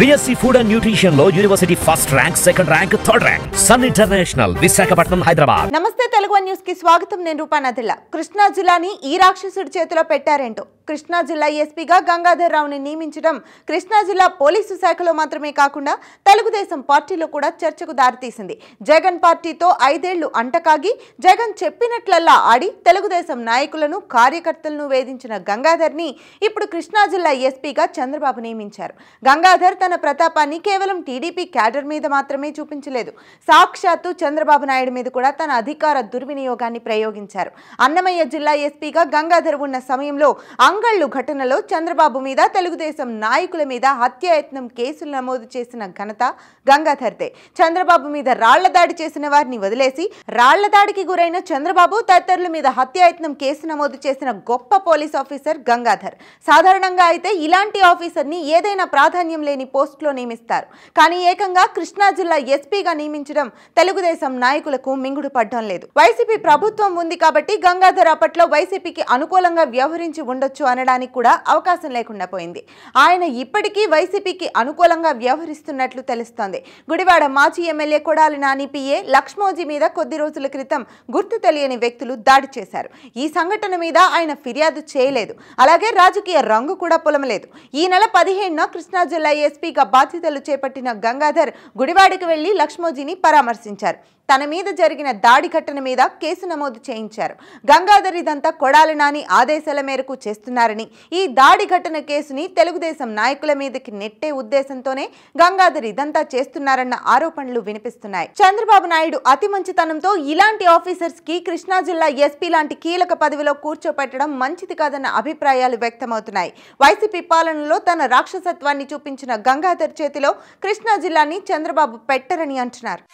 BSc Food and Nutrition లో university first rank, second rank, third rank. Sun international, Visakhapatnam, Hyderabad. Namaste Telugu news కి స్వాగతం. నేను రూపానదిల్ల. కృష్ణా జిల్లాని ఈ రాక్షసుడి చేతిలో పెట్టారేంటో. కృష్ణా జిల్లా ఎస్పీగా గంగాధర్ రావుని నియమించడం కృష్ణా జిల్లా పోలీసు శాఖలో మాత్రమే కాకుండా తెలుగుదేశం పార్టీలో కూడా చర్చకు దారితీసింది. జగన్ పార్టీతో 5 ఏళ్లు అంటకాగి జగన్ చెప్పినట్లల్లా ఆడి తెలుగుదేశం నాయకులను, కార్యకర్తలను వేధించిన గంగాధర్ని ఇప్పుడు కృష్ణా జిల్లా ఎస్పీగా చంద్రబాబు నియమించారు. గంగాధర్ తన ప్రతాపాన్ని కేవలం టీడీపీ క్యాడర్ మీద మాత్రమే చూపించలేదు. సాక్షాత్తు చంద్రబాబు నాయుడు మీద కూడా తన అధికార దుర్వినియోగాన్ని ప్రయోగించారు. అన్నమయ్య జిల్లా ఎస్పీగా గంగాధర్ ఉన్న సమయంలో అంగళ్ళు ఘటనలో చంద్రబాబు మీద, తెలుగుదేశం నాయకుల మీద హత్యాయత్నం కేసులు నమోదు చేసిన ఘనత గంగాధర్దే. చంద్రబాబు మీద రాళ్ల దాడి చేసిన వారిని వదిలేసి రాళ్ల దాడికి గురైన చంద్రబాబు తదితరుల మీద హత్యాయత్నం కేసు నమోదు చేసిన గొప్ప పోలీస్ ఆఫీసర్ గంగాధర్. సాధారణంగా అయితే ఇలాంటి ఆఫీసర్ని ఏదైనా ప్రాధాన్యం లేని పోస్టులో నియమిస్తారు. కానీ ఏకంగా కృష్ణా జిల్లా ఎస్పీగా నియమించడం తెలుగుదేశం నాయకులకు మింగుడు పడ్డం లేదు. వైసీపీ ప్రభుత్వం ఉంది కాబట్టి గంగాధర్ అప్పట్లో వైసీపీకి అనుకూలంగా వ్యవహరించి ఉండొచ్చు అనడానికి కూడా అవకాశం లేకుండా పోయింది. ఆయన ఇప్పటికీ వైసీపీకి అనుకూలంగా వ్యవహరిస్తున్నట్లు తెలుస్తోంది. గుడివాడ మాజీ ఎమ్మెల్యే కొడాలి నాని పిఏ లక్ష్మోజీ మీద కొద్ది రోజుల క్రితం గుర్తు తెలియని వ్యక్తులు దాడి చేశారు. ఈ సంఘటన మీద ఆయన ఫిర్యాదు చేయలేదు. అలాగే రాజకీయ రంగు కూడా పులమలేదు. ఈ నెల 15న కృష్ణా జిల్లా ఎస్పీగా బాధ్యతలు చేపట్టిన గంగాధర్ గుడివాడకి వెళ్లి లక్ష్మోజీని పరామర్శించారు. తన మీద జరిగిన దాడి ఘటన మీద కేసు నమోదు చేయించారు. గంగాధర్ ఇదంతా కొడాలి నాని ఆదేశాల మేరకు చేస్తున్నారని, ఈ దాడి ఘటన కేసుని తెలుగుదేశం నాయకుల మీదకి నెట్టే ఉద్దేశంతోనే గంగాధర్ ఇదంతా చేస్తున్నారన్న ఆరోపణలు వినిపిస్తున్నాయి. చంద్రబాబు నాయుడు అతి మంచితనంతో ఇలాంటి ఆఫీసర్స్ కి కృష్ణా జిల్లా ఎస్పీ లాంటి కీలక పదవిలో కూర్చోపెట్టడం మంచిది కాదన్న అభిప్రాయాలు వ్యక్తమవుతున్నాయి. వైసీపీ పాలనలో తన రాక్షసత్వాన్ని చూపించిన గంగాధర్ చేతిలో కృష్ణా జిల్లాని చంద్రబాబు పెట్టరని అంటున్నారు.